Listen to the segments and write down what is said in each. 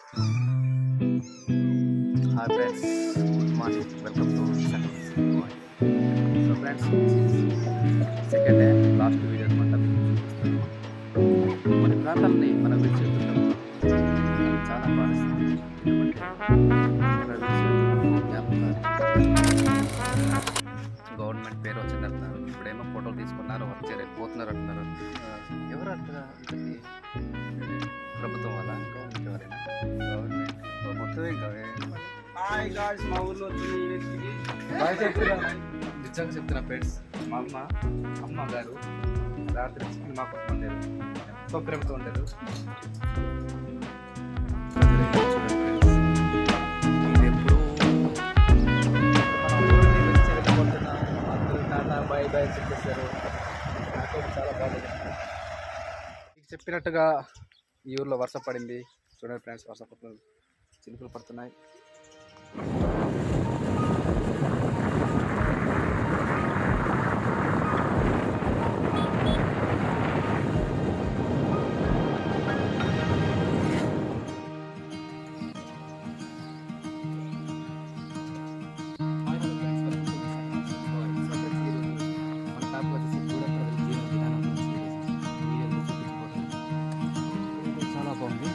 Hi friends, good morning, welcome to Sakal boy. So friends, second day last video అనమాట. మీకు చూపిస్తాను కొన్ని ప్రాంతాలని మనం విడిచి వెళ్తుంటాం. అది చాలా బాధిస్తుంది. ఎందుకంటే అలా విడిచి వెళ్తున్నప్పుడు గవర్నమెంట్ పేరు వచ్చింది అంటున్నారు. ఇప్పుడేమో ఫోటోలు తీసుకున్నారు, వచ్చారు, వెళ్ళిపోతున్నారు అంటున్నారు. ఎవరు అంతగా ఇంతకీ ప్రభుత్వం వల్ల గవర్నమెంట్ ఎవరైనా ప్రభుత్వం ఇంకా హాయ్ గాయ్స్, మా ఊర్లో నిజంగా చెప్తున్నా ఫ్రెండ్స్, మా అమ్మ గారు రాత్రి చికెన్ మాకు వండారు, ఎంతో ప్రేమతో వండారు. ఎప్పుడు బై బై చెప్పేశారు. నాకైతే చాలా బాగుంది. మీకు చెప్పినట్టుగా ఈ ఊర్లో వర్షం పడింది. చూడండి ఫ్రెండ్స్, వర్షం పడుతుంది, చినుకులు పడుతున్నాయి. చాలా బాగుంది.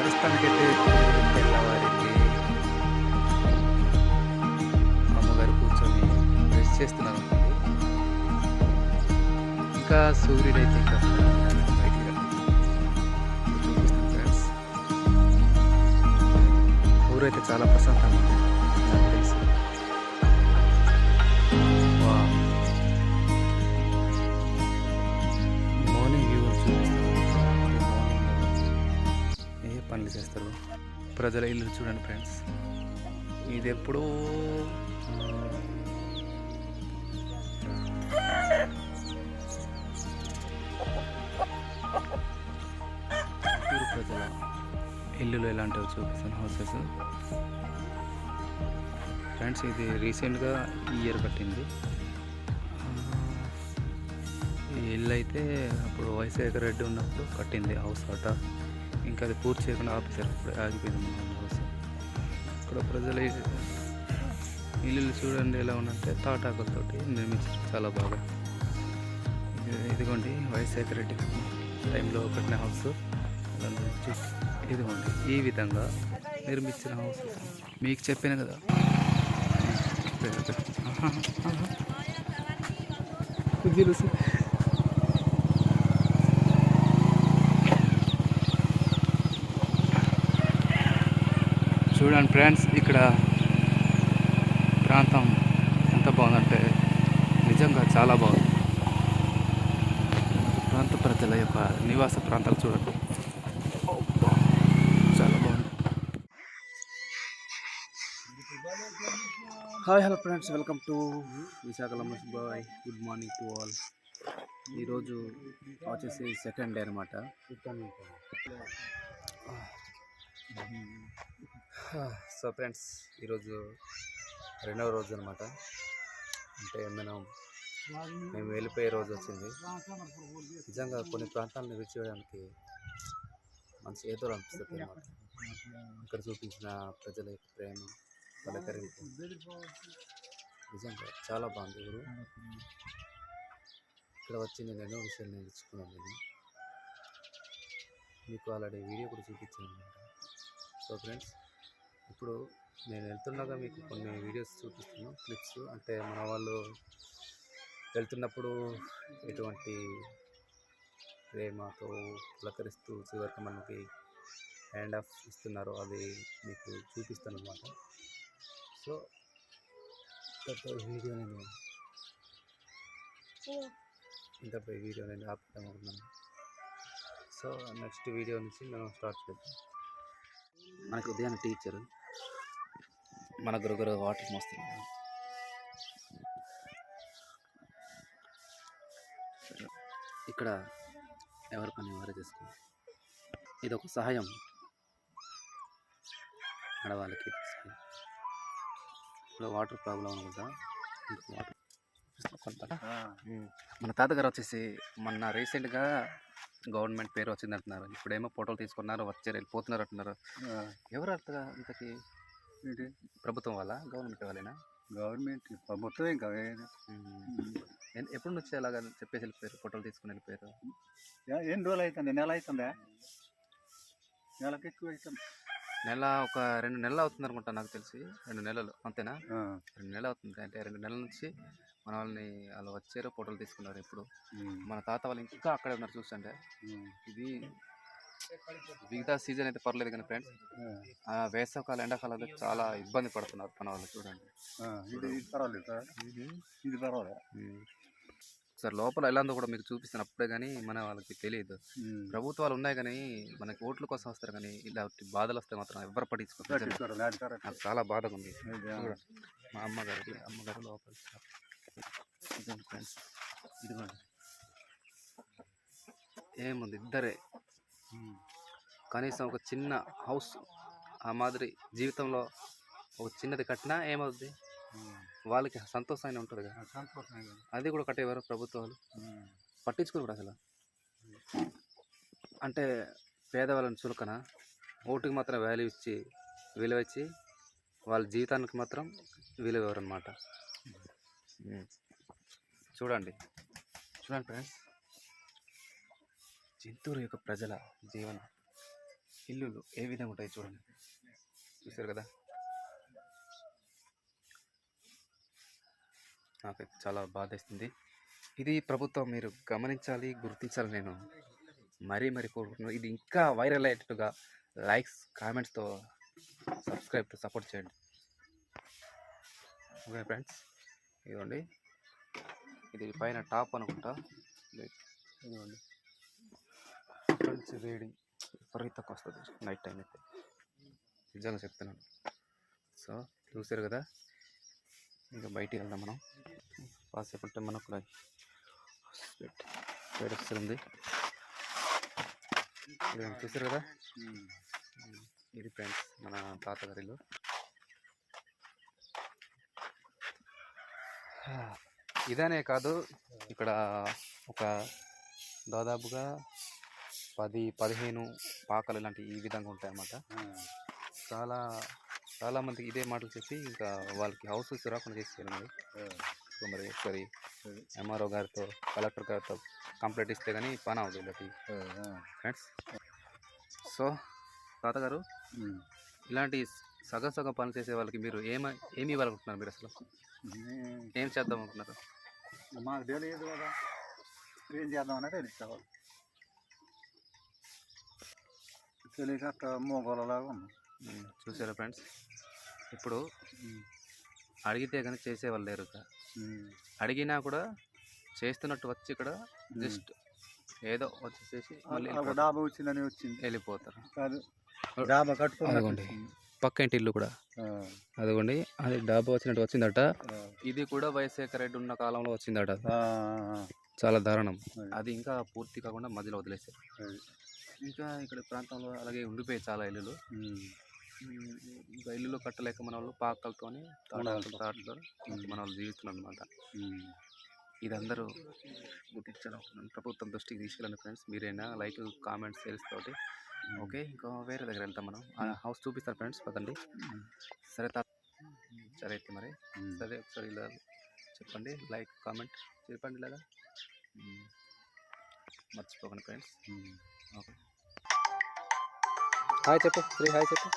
ప్రస్తుతానికైతే తెల్లవారికి అమ్మగారు కూర్చొని రెస్ట్ చేస్తున్నారు. ఇంకా సూర్యుడు అయితే ఇంకా బయటికి చూపిస్తాను ఫ్రెండ్స్. ఊరైతే చాలా ప్రశాంతంగా ఉంది నాకు తెలిసి. మార్నింగ్ వ్యూ చూపిస్తాను. ఏ పనులు చేస్తారు ప్రజల ఇల్లు చూడండి ఫ్రెండ్స్. ఇది ఎప్పుడూ ప్రజల ఇల్లులు ఎలాంటివి చూపిస్తాను, హౌసెస్ ఫ్రెండ్స్. ఇది రీసెంట్గా ఈ ఇయర్ కట్టింది ఈ ఇల్లు. అయితే అప్పుడు వైశేఖర్ రెడ్డి ఉన్నప్పుడు కట్టింది హౌస్ అట. ఇంకా అది పూర్తి చేయకుండా ఆఫీసర్ ఇప్పుడు ఆగిపోయింది హౌస్. ఇక్కడ ప్రజల ఇల్లు చూడండి ఎలా ఉన్నంటే తాటాకులతోటి నిర్మించారు, చాలా బాగా. ఇదిగోండి వైశేఖర్ రెడ్డి టైంలో కట్టిన హౌస్. ఇదిగోండి ఈ విధంగా నిర్మించిన హౌస్. మీకు చెప్పాను కదా. చూడండి ఫ్రెండ్స్, ఇక్కడ ప్రాంతం ఎంత బాగుందంటే నిజంగా చాలా బాగుంది. ప్రాంత ప్రజల యొక్క నివాస ప్రాంతాలు చూడండి, చాలా బాగుంది. Hi hello friends, welcome to విశాఖలమ్మస్ boy. Good morning to all. ఈరోజు వచ్చేసి సెకండ్ డే అనమాట. సో ఫ్రెండ్స్, ఈరోజు రెండవ రోజు అనమాట. అంటే మేము వెళ్ళిపోయే రోజు వచ్చింది. నిజంగా కొన్ని ప్రాంతాలను విడిచివేయడానికి మనసు ఏదో అనిపిస్తుంది అనమాట. ఇక్కడ చూపించిన ప్రజల యొక్క ప్రేమ, పలకరింపు నిజంగా చాలా బాగుంది. ఊరు ఇక్కడ వచ్చి నేను ఎన్నో విషయాలు నేర్చుకున్నాను. నేను మీకు ఆల్రెడీ వీడియో కూడా చూపించాను అనమాట. సో ఫ్రెండ్స్, ఇప్పుడు నేను వెళ్తున్నాగా మీకు కొన్ని వీడియోస్ చూపిస్తున్నాను, క్లిప్స్. అంటే మన వాళ్ళు వెళ్తున్నప్పుడు ఎటువంటి ప్రేమతో పులకరిస్తూ చివరికి మనకి హ్యాండ్ ఆఫ్ ఇస్తున్నారో అది మీకు చూపిస్తాను అనమాట. సో ఇంతపై వీడియో నేను ఆపుతామనుకున్నాను. సో నెక్స్ట్ వీడియో నుంచి మనం స్టార్ట్ చేద్దాం. మనకు ఉదయాన్నే టీచరు మన గురుగురు వాటర్ మోస్తున్నాడు. ఇక్కడ ఎవరి పని వారే చేసుకోండి. ఇది ఒక సహాయం ఆడవాళ్ళకి. ఇప్పుడు వాటర్ ప్రాబ్లం అనుకుంటా. వాటర్ మన తాతగారు వచ్చేసి మొన్న రీసెంట్గా గవర్నమెంట్ పేరు వచ్చింది అంటున్నారు. ఇప్పుడేమో ఫోటోలు తీసుకున్నారు, వచ్చారు, వెళ్ళిపోతున్నారు అంటున్నారు. ఎవరు అంతగా ఇంతకీ ఏంటి ప్రభుత్వం వాళ్ళ గవర్నమెంట్ వాళ్ళేనా? గవర్నమెంట్ మొత్తం ఇంకా ఎప్పటి నుంచి అలాగా చెప్పేసి వెళ్ళిపోయారు, ఫోటోలు తీసుకుని వెళ్ళిపోయారు? ఎన్ని రోజులు అవుతుంది? నెల అవుతుందా? నెలకి ఎక్కువ అవుతుంది. నెల ఒక 2 నెలలు అవుతుంది అనుకుంటా, నాకు తెలిసి 2 నెలలు అంతేనా? 2 నెలలు అవుతుంది. అంటే 2 నెలల నుంచి మన వాళ్ళని వాళ్ళు వచ్చారు, ఫోటోలు తీసుకున్నారు. ఇప్పుడు మన తాత వాళ్ళు ఇంకా అక్కడే ఉన్నారు చూస్తుంటే. ఇది మిగతా సీజన్ అయితే పర్లేదు కానీ ఫ్రెండ్స్, వేసవకాలం ఎండాకాలం చాలా ఇబ్బంది పడుతున్నారు మన వాళ్ళు. చూడండి ఇది పర్వాలేదు సార్, ఇది పర్వాలేదు సార్. లోపల ఎలా ఉందో కూడా మీకు చూపిస్తాను అప్పుడే, కానీ మన వాళ్ళకి తెలియదు. ప్రభుత్వాలు ఉన్నాయి కానీ మనకి ఓట్ల కోసం వస్తారు, కానీ ఇలాంటి బాధలు వస్తే మాత్రం ఎవరు పట్టించుకోరు. నాకు చాలా బాధగా ఉంది. మా అమ్మగారు లోపల ఫ్రెండ్స్ ఇదిగోండి, ఏముంది ఇద్దరే, కనీసం ఒక చిన్న హౌస్ ఆ మాదిరి జీవితంలో ఒక చిన్నది కట్టినా ఏమవుద్ది, వాళ్ళకి సంతోషంగా ఉంటుంది కదా. అది కూడా కట్టేవారు ప్రభుత్వాలు, పట్టించుకోరు కూడా అసలు. అంటే పేదవాళ్ళని చులకన, ఓటుకి మాత్రం విలువ ఇచ్చి వాళ్ళ జీవితానికి మాత్రం విలువ ఇవ్వరు అన్నమాట. చూడండి ఫ్రెండ్స్, చిత్తూరు యొక్క ప్రజల జీవన ఇల్లులు ఏ విధంగా ఉంటాయి చూడండి. చూసారు కదా, నాకైతే చాలా బాధేస్తుంది. ఇది ప్రభుత్వం మీరు గమనించాలి, గుర్తించాలి. నేను మరీ కోరుకుంటున్నాను. ఇది ఇంకా వైరల్ అయ్యేటట్టుగా లైక్స్, కామెంట్స్తో సబ్స్క్రైబ్ సపోర్ట్ చేయండి. ఓకే ఫ్రెండ్స్, ఇదిగోండి, ఇది పైన టాప్ అనుకుంటా. ఇదిగోండి ఫ్రెండ్స్, రీడింగ్ విపరీతంగా వస్తుంది నైట్ టైం అయితే, నిజంగా చెప్తున్నాను. సో చూసారు కదా, ఇంకా బయటికి వెళ్దాం మనం. కాసేపు ఉంటే మనకు వేడి వస్తుంది. చూసారు కదా, ఇది ఫ్రెండ్స్ మన తాతగారి ఇల్లు. ఇదనే కాదు, ఇక్కడ ఒక దాదాపుగా 10-15 పాకలు ఇలాంటి ఈ విధంగా ఉంటాయి అన్నమాట. చాలా మందికి ఇదే మాటలు చెప్పి ఇంకా వాళ్ళకి హౌసెస్ రాకుండా చేసేయాలి. మరి ఒకసారి ఎంఆర్ఓ గారితో, కలెక్టర్ గారితో కంప్లైంట్ ఇస్తే కానీ పని అవుతుంది వీళ్ళకి ఫ్రెండ్స్. సో తాతగారు, ఇలాంటి సగం పనులు చేసే వాళ్ళకి మీరు ఏమి ఇవ్వాలనుకుంటున్నారు? మీరు అసలు ఏం చేద్దాం అనుకుంటున్నారు? మాకు తెలియదు కదా, ఏం చేద్దామని తెలుసుకోవాలి. తెలియక మోగోలలాగా ఉన్నాం. చూసారా ఫ్రెండ్స్, ఇప్పుడు అడిగితే కానీ చేసేవాళ్ళు లేరు. అడిగినా కూడా చేస్తున్నట్టు వచ్చి ఇక్కడ జస్ట్ ఏదో వచ్చేసి డాబా వచ్చిందని వెళ్ళిపోతారు. డాబా కట్టుకోండి, పక్క ఇంటి ఇల్లు కూడా అదిగోండి, అది డాబా వచ్చినట్టు వచ్చిందట. ఇది కూడా వైఎస్ఆర్ రెడ్డి ఉన్న కాలంలో వచ్చిందట. చాలా దారుణం. అది ఇంకా పూర్తి కాకుండా మధ్యలో వదిలేసారు. ఇంకా ఇక్కడ ప్రాంతంలో అలాగే ఉండిపోయాయి చాలా ఇల్లులు. ఇంకా ఇల్లులు కట్టలేక మన వాళ్ళు పాకలతోని తాటలో మన వాళ్ళు జీవిస్తున్నారు అనమాట. ఇది అందరూ గుర్తించడం ప్రభుత్వం దృష్టికి తీసుకెళ్ళండి ఫ్రెండ్స్. మీరైనా లైక్, కామెంట్స్, షేర్స్ తోటి. ఓకే, ఇంకా వేరే దగ్గర వెళ్తాం మనం. ఆ హౌస్ చూపిస్తారు ఫ్రెండ్స్, పదండి. సరే సరే అయితే మరి, సరే ఒకసారి ఇలా చెప్పండి, లైక్, కామెంట్ చెప్పండి, ఇలాగా మర్చిపోకండి ఫ్రెండ్స్. ఓకే, హాయ్ చెప్పు శ్రీ, హాయ్ చెప్పు.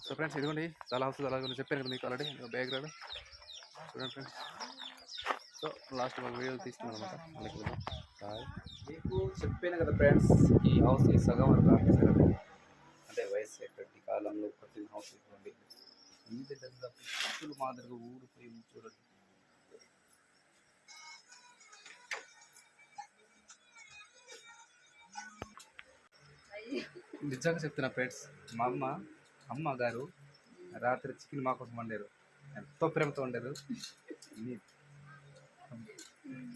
సో ఫ్రెండ్స్, ఇదిగోండి చాలా హౌస్ అలాగే చెప్పాను కదా మీకు ఆల్రెడీ బ్యాక్గ్రౌండ్ చూడండి ఫ్రెండ్స్. సో లాస్ట్ ఒక వీడియోలు తీస్తున్నాను అనమాట. మీకు చెప్పాను కదా ఫ్రెండ్స్, ఈ హౌస్ సగం వరకు ఆపేసారు. అంటే వైఎస్ఆర్ రెడ్డి కాలంలో కట్టిన హౌస్ ఇవ్వండి. ఇంత పెద్ద పుట్టులు మాదిరిగా ఊడిపోయి చూడండి. నిజంగా చెప్తున్నా ఫ్రెండ్స్, మా అమ్మ గారు రాత్రి చికెన్ మా కోసం వండారు. ఎంతో ప్రేమతో వండారు.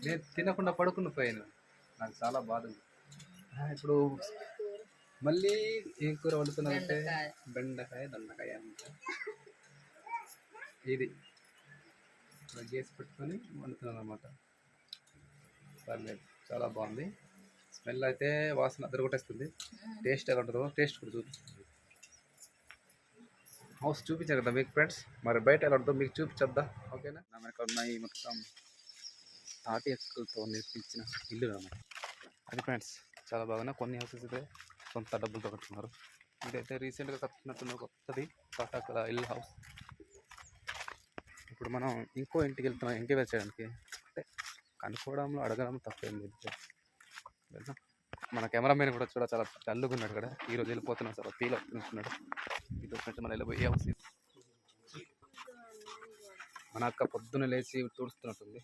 నేను తినకుండా పడుకుని పోయాను. నాకు చాలా బాధ. ఇప్పుడు మళ్ళీ ఏం కూర వండుతున్నానంటే బెండకాయ, దొండకాయ అనమాట. ఇది గ్యాస్ పెట్టుకొని వండుతున్నాను అనమాట. పర్లేదు. చాలా బాగుంది. స్మెల్ అయితే వాసన అదరగొట్టేస్తుంది. టేస్ట్ ఎలా ఉంటుందో టేస్ట్ కూడా చూపిస్తుంది. హౌస్ చూపించారు కదా మీకు ఫ్రెండ్స్, మరి బయట ఎలా ఉంటుందో మీకు చూపించద్దా? ఓకేనా. మనకు ఉన్నాయి మొత్తం తాటి ఎక్కలతో నిర్మించిన ఇల్లు అన్నమాట. అది ఫ్రెండ్స్ చాలా బాగున్నా. కొన్ని హౌసెస్ అయితే సొంత డబ్బులతో కట్టుకున్నారు. ఇదైతే రీసెంట్గా కట్టుకున్నట్టున్న కొత్తది తాటాకుల ఇల్లు హౌస్. ఇప్పుడు మనం ఇంకో ఇంటికి వెళ్తున్నాం ఎంక్వైరీ చేయడానికి. అంటే కనుక్కోవడంలో అడగడం తప్పేం లేదు. వెళ్దాం. మన కెమెరామెన్ కూడా చాలా డల్లుగా ఉన్నాడు కదా. ఈరోజు వెళ్ళిపోతున్నాం, చాలా ఫీల్ అవుతున్నాడు. ఇది ఫ్రెండ్స్ మనం వెళ్ళిపోయే హౌస్. మన అక్క పొద్దున్న లేచి తుడుస్తున్నట్టుంది.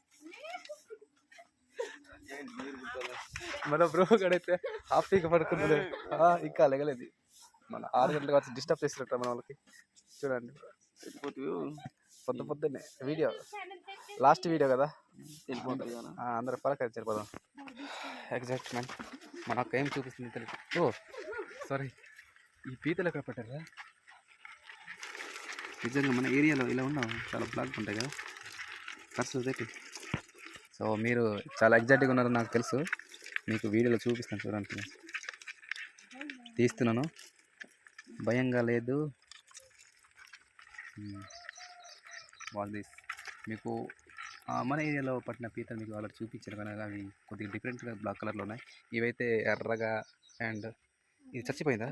మన బ్రో గడైతే హ్యాపీగా పడుకున్నాడు. ఇంకా లెగలేదు. మన 6 గంటలకు వచ్చి డిస్టర్బ్ చేసినట్టు మన వాళ్ళకి. చూడండి పొద్దున్నే వీడియో, లాస్ట్ వీడియో కదా, అందరూ పలకరించి వెళ్ళిపోదాం. Exact man. మన అక్క ఏం చూపిస్తుంది తెలియదు. ఓ సారీ, ఈ పీతలు ఎక్కడ పెట్టారా? నిజంగా మన ఏరియాలో ఇలా ఉండవు, చాలా బ్లాక్ ఉంటాయి కదా ఖర్చు పెట్టి. సో మీరు చాలా ఎగ్జైట్గా ఉన్నారని నాకు తెలుసు. మీకు వీడియోలో చూపిస్తాను చూడండి. తీస్తున్నాను, భయంగా లేదు. మీకు మన ఏరియాలో పట్టిన పీతలు మీకు వాళ్ళకి చూపించారు కానీ అవి కొద్దిగా డిఫరెంట్గా బ్లాక్ కలర్లో ఉన్నాయి. ఇవైతే ఎర్రగా. అండ్ ఇది చచ్చిపోయిందా?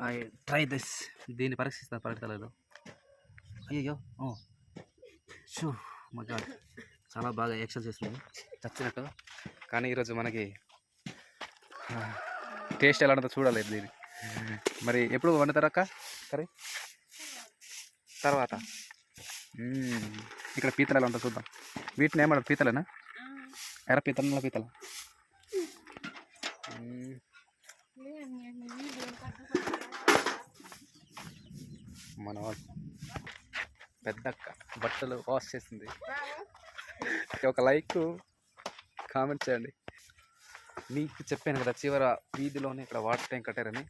I try this. దీన్ని పరీక్షిస్తలేదు. అయ్యో షూ మై గాడ్, చాలా బాగా యాక్షన్ చేస్తుంది చచ్చినట్టు. కానీ ఈరోజు మనకి టేస్ట్ ఎలా ఉంటుందో చూడాలి దీన్ని. మరి ఎప్పుడు వండుతారక్క సరే తర్వాత? ఇక్కడ పీతలు ఎలా ఉంటుందో చూద్దాం. వీటిని ఏమంటారు? పీతలేనా? ఎర్ర పీతల, నల్ల పీతల? మన పెద్దక్క బట్టలు వాష్ చేసింది. ఒక లైక్ కామెంట్ చేయండి. మీకు చెప్పాను కదా చివర వీధిలోనే ఇక్కడ వాటర్ ట్యాంక్ కట్టారని.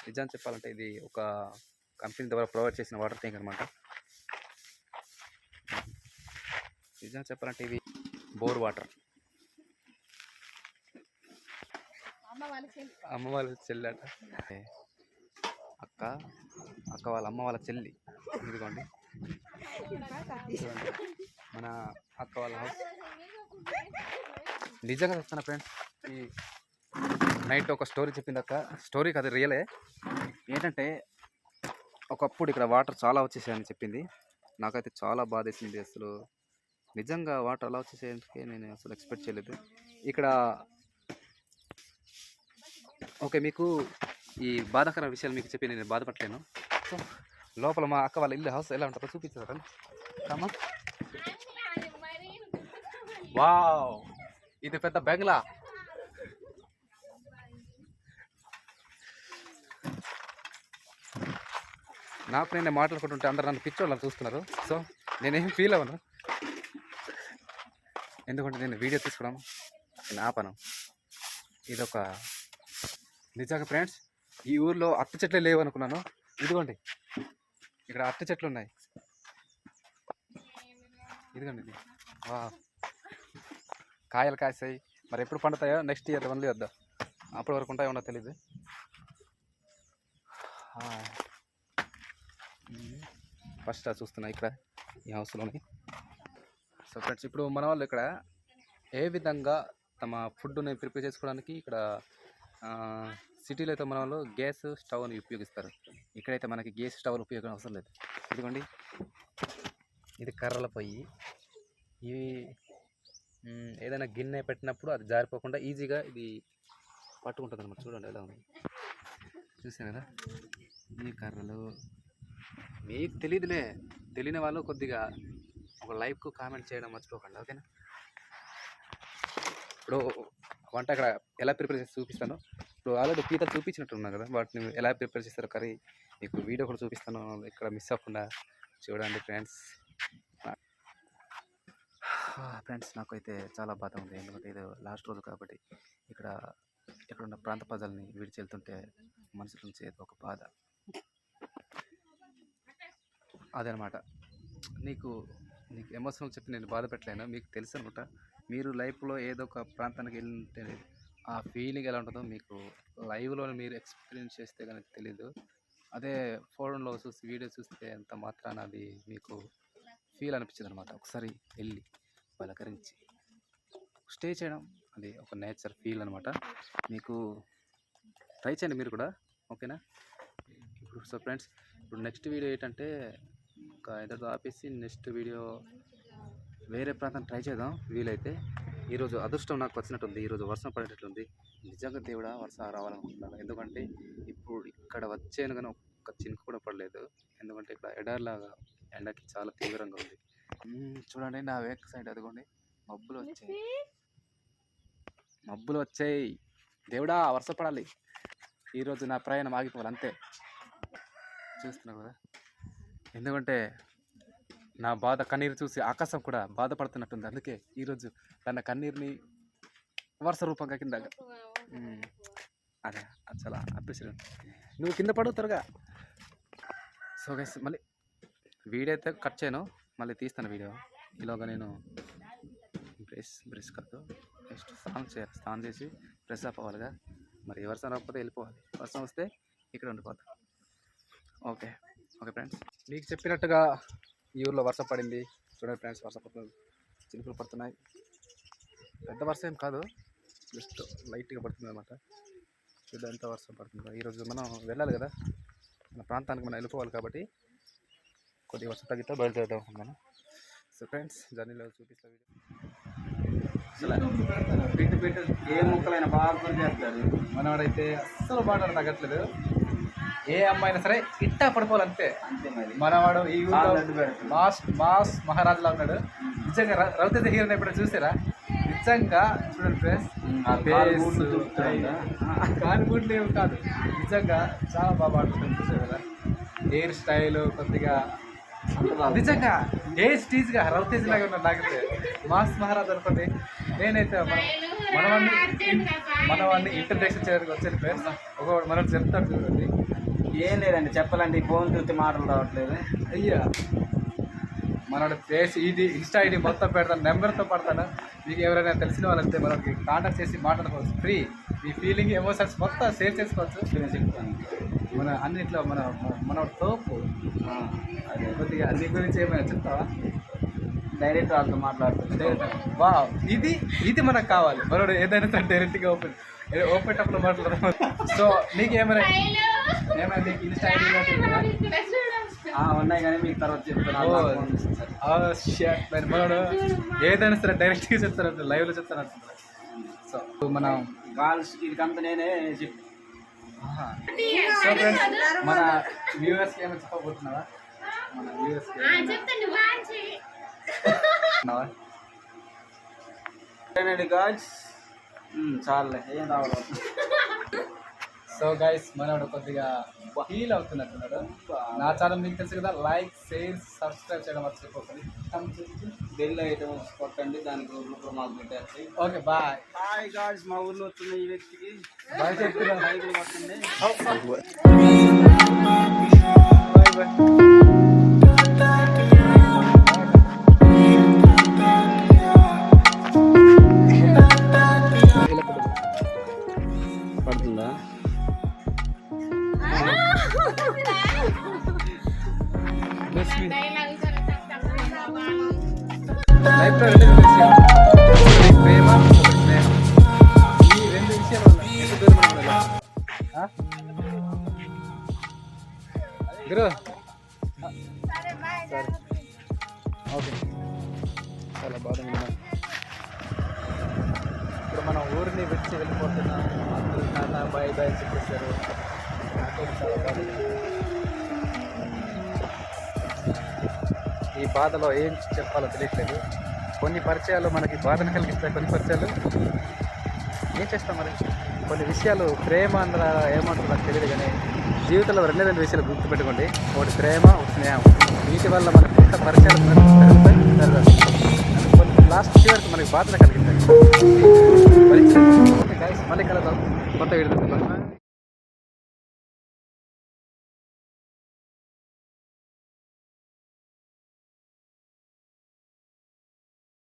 నిజాన్ని చెప్పాలంటే ఇది ఒక కంపెనీ ద్వారా ప్రొవైడ్ చేసిన వాటర్ ట్యాంక్ అనమాట. నిజంగా చెప్పాలంటే ఇది బోర్ వాటర్. అమ్మ వాళ్ళ చెల్లి అట. అక్క వాళ్ళ అమ్మ వాళ్ళ చెల్లి. ఇదిగోండి చూడండి మన అక్క వాళ్ళ హౌస్. నిజంగా చెప్తాను ఫ్రెండ్స్, ఈ నైట్ ఒక స్టోరీ చెప్పింది అక్క. స్టోరీ కాదు, రియలే. ఏంటంటే ఒకప్పుడు ఇక్కడ వాటర్ చాలా వచ్చేసాయని చెప్పింది. నాకైతే చాలా బాధేసింది. అసలు నిజంగా వాటర్ అలా వచ్చేసేందుకే నేను అసలు ఎక్స్పెక్ట్ చేయలేదు. ఇక్కడ ఓకే, మీకు ఈ బాధాకర విషయాలు మీకు చెప్పి నేను బాధపడలేను. సో లోపల మా అక్క వాళ్ళ ఇల్లు హౌస్ ఎలా ఉంటుందో చూపించారు. కమ్మా, వావ్, ఇది పెద్ద బంగ్లా. నాకు నేను మాట్లాడుకుంటుంటే అందరు నన్ను పిచ్చోళ్ళని చూస్తున్నారు. సో నేనేం ఫీల్ అవ్వను, ఎందుకంటే నేను వీడియో తీసుకోవడం నేను ఆపను. ఇదొక నిజంగా ఫ్రెండ్స్, ఈ ఊర్లో అరటి చెట్లే లేవు అనుకున్నాను. ఇదిగోండి ఇక్కడ అరటి చెట్లు ఉన్నాయి. ఇదిగోండి ఇది. వా, కాయలు కాసాయి. మరి ఎప్పుడు పండుతాయో నెక్స్ట్ ఇయర్ వన్లీ వద్దా, అప్పటి వరకు ఉంటాయో ఉండో తెలీదు. ఫస్ట్ చూస్తున్నా ఇక్కడ ఈ హౌస్లోని. సో ఫ్రెండ్స్, ఇప్పుడు మన వాళ్ళు ఇక్కడ ఏ విధంగా తమ ఫుడ్ని ప్రిపేర్ చేసుకోవడానికి ఇక్కడ సిటీలో అయితే మన వాళ్ళు గ్యాస్ స్టవ్ని ఉపయోగిస్తారు. ఇక్కడైతే మనకి గ్యాస్ స్టవ్లు ఉపయోగం అవసరం లేదు. ఇదిగోండి ఇది కర్రల పొయ్యి. ఇవి ఏదైనా గిన్నె పెట్టినప్పుడు అది జారిపోకుండా ఈజీగా ఇది పట్టుకుంటుంది అనమాట. చూడండి ఎలా ఉంది, చూసాను కదా. ఈ కర్రలు మీకు తెలియదులే, తెలియని వాళ్ళు కొద్దిగా ఒక లైక్ కామెంట్ చేయడం మర్చిపోకండి, ఓకేనా. ఇప్పుడు వంట అక్కడ ఎలా ప్రిపేర్ చేసి చూపిస్తాను. ఇప్పుడు ఆల్రెడీ పీతలు చూపించినట్టున్నాను కదా, వాటిని ఎలా ప్రిపేర్ చేస్తారో కర్రీ మీకు వీడియో కూడా చూపిస్తాను. ఇక్కడ మిస్ అవ్వకుండా చూడండి ఫ్రెండ్స్. ఫ్రెండ్స్, నాకైతే చాలా బాధ ఉంది, ఎందుకంటే ఇది లాస్ట్ రోజు కాబట్టి ఇక్కడ ఉన్న ప్రాంత ప్రజల్ని విడిచి వెళ్తుంటే మనసు నుంచి ఒక బాధ అదనమాట. నీకు ఎమోషనల్ చెప్పి నేను బాధ పెట్టలేను, మీకు తెలుసు అనమాట. మీరు లైఫ్లో ఏదో ఒక ప్రాంతానికి వెళ్ళింటే ఆ ఫీలింగ్ ఎలా ఉంటుందో మీకు లైవ్లో మీరు ఎక్స్పీరియన్స్ చేస్తే కనుక తెలీదు. అదే ఫోన్లో చూసి వీడియో చూస్తే అంత మాత్రాన అది మీకు ఫీల్ అనిపించదు అనమాట. ఒకసారి వెళ్ళి పలకరించి స్టే చేయడం అది ఒక నేచర్ ఫీల్ అనమాట. మీకు ట్రై చేయండి మీరు కూడా, ఓకేనా? ఇప్పుడు సో ఫ్రెండ్స్, ఇప్పుడు నెక్స్ట్ వీడియో ఏంటంటే ఒక ఇద్దరితో ఆపేసి నెక్స్ట్ వీడియో వేరే ప్రాంతం ట్రై చేద్దాం వీలైతే. ఈరోజు అదృష్టం నాకు వచ్చినట్టుంది, ఈరోజు వర్షం పడేటట్లుంది. నిజంగా దేవుడా వర్షం రావాలనుకుంటున్నాను. ఎందుకంటే ఇప్పుడు ఇక్కడ వచ్చాను కానీ ఒక్క చినుకు కూడా పడలేదు. ఎందుకంటే ఇక్కడ ఎడారిలాగా ఎండకి చాలా తీవ్రంగా ఉంది. చూడండి నా వేక్ సైడ్ అదిగోండి మబ్బులు వచ్చాయి. దేవుడా వర్షం పడాలి, ఈరోజు నా ప్రయాణం ఆగిపోవాలి అంతే. చూస్తున్నావు కదా, ఎందుకంటే నా బాధ కన్నీరు చూసి ఆకాశం కూడా బాధపడుతున్నట్టుంది. అందుకే ఈరోజు తన కన్నీరుని వర్ష రూపంగా కింద అదే చాలా అప్రిషియేట్. నువ్వు కింద పడు త్వరగా. సో గైస్ మళ్ళీ వీడియో అయితే కట్ చేయను, మళ్ళీ తీస్తాను వీడియో. ఈలోగా నేను బ్రష్ కాదు నెక్స్ట్ స్నానం చేసి ఫ్రెష్ అప్ అవ్వాలిగా. మరి వర్షం రాకపోతే వెళ్ళిపోవాలి, వర్షం వస్తే ఇక్కడ ఉండిపోతాం. ఓకే ఫ్రెండ్స్, మీకు చెప్పినట్టుగా ఈ ఊర్లో వర్షం పడింది. చూడండి ఫ్రెండ్స్, వర్షం పడుతుంది, చినుకులు పడుతున్నాయి. పెద్ద వర్షం ఏం కాదు, జస్ట్ లైట్గా పడుతుంది అనమాట. చూద్దాం ఎంత వర్షం పడుతుందో. ఈరోజు మనం వెళ్ళాలి కదా, మన ప్రాంతానికి మనం వెళ్ళిపోవాలి కాబట్టి కొద్దిగా వర్షం తగ్గితే బయలుదేరుదాం అనుకున్నాను. సో ఫ్రెండ్స్, జర్నీలో చూపిస్తా వీడియో. ఏ ముక్కలైనా బాగా చేస్తారు. మనవాడైతే అస్సలు బాగా తగ్గట్లేదు. ఏ అమ్మాయినా సరే ఇట్టా పడిపోవాలంతే. మనవాడు ఈ ఊళ్ళో మాస్ మహారాజులా ఉన్నాడు. నిజంగా రవితేజ హీరోని ఎప్పుడు చూసారా? నిజంగా చూడండి ఫ్రెండ్స్, కాని బూట్లు ఏమి కాదు, నిజంగా చాలా బాగా ఆడుతుంది. చూసారు కదా, హెయిర్ స్టైల్ కొద్దిగా నిజంగా ఏ స్టీజ్గా రవితేజ లాగా ఉన్నాడు. నాకైతే మాస్ మహారాజు అనుకోండి. నేనైతే మనవాడిని ఇంట్రడక్షన్ చేయడానికి వచ్చాను ఫ్రెండ్స్. ఒకవాడు మనం చెప్తాడు చూడండి. ఏం లేదండి చెప్పాలండి, ఫోన్ చూస్తే మాటలు రావట్లేదు. అయ్యా మనోడు ఫేస్ ఇది ఇన్స్టా ఐడి మొత్తం పెడతాను, నెంబర్తో పడతాను. మీకు ఎవరైనా తెలిసిన వాళ్ళంటే మనకి కాంటాక్ట్ చేసి మాట్లాడుకోవచ్చు. ఫ్రీ మీ ఫీలింగ్ ఎమోషన్స్ మొత్తం షేర్ చేసుకోవచ్చు. మన అన్నింటిలో మన తోపు. అదే కొద్దిగా నీ గురించి ఏమైనా చెప్తావా? డైరెక్ట్ వాళ్ళతో మాట్లాడుతుంది. వా ఇది మనకు కావాలి. మనోడు ఏదైనా సరే డైరెక్ట్గా ఓపెన్ టప్లో మాట్లాడదాం. సో నీకు ఏమైనా నీకు ఇన్స్టా ఐడి ఉన్నాయి కానీ మీకు తర్వాత చెప్తాను. మనోడు ఏదైనా సరే డైరెక్ట్గా చెప్తారంట, లైవ్లో చెప్తారంట. సో మనం కాల్స్ ఇదికంతా నేనే చెప్పి. సో ఫ్రెండ్స్, మన వ్యూవర్స్కి ఏమైనా చెప్పబోతున్నావా? మన వ్యూవర్స్కి చాలే ఏం రావాలి. సో గైస్, మనోడు కొద్దిగా ఫీల్ అవుతున్నట్టున్నాడు. నా ఛానల్ మీకు తెలుసు కదా, లైక్ షేర్ సబ్స్క్రైబ్ చేయడం మర్చిపోకండి. బెల్ ఐటమ్స్ కొట్టండి, దానికి ఊళ్ళో మాకు పెట్టేస్తాయి. Okay bye. హాయ్ గాయ్స్, మా ఊర్లో వస్తున్న ఈ వ్యక్తికి బాయ్ చెప్తున్నా. లైక్లు కొట్టండి. Bye bye. పడుతుందా? లైఫ్లో రెండు విషయాలు, ప్రేమ, స్నేహం. ఈ రెండు విషయాలు ఎంత దూరం గురు. సరే ఓకే, చాలా బాగుంది. ఇప్పుడు మనం ఊరిని విడిచి వెళ్ళిపోతున్నాం. అందరూ టాటా బాయ్ బాయ్ చెప్పేశారు. నాకైతే చాలా బాగుంది. ఈ బాధలో ఏం చెప్పాలో తెలియట్లేదు. కొన్ని పరిచయాలు మనకి బాధను కలిగిస్తాయి, కొన్ని పరిచయాలు ఏం చేస్తాం మరి. కొన్ని విషయాలు ప్రేమ అందరూ ఏమంటారు నాకు తెలియదు, కానీ జీవితంలో రెండే విషయాలు గుర్తుపెట్టుకోండి. ఒకటి ప్రేమ, ఒకటి స్నేహం. వీటి వల్ల మనకు కొత్త పరిచయాలు కొన్ని లాస్ట్ చివరికి మనకి బాధను కలిగిస్తాయి. మళ్ళీ కలదాం కొత్త వీడియో.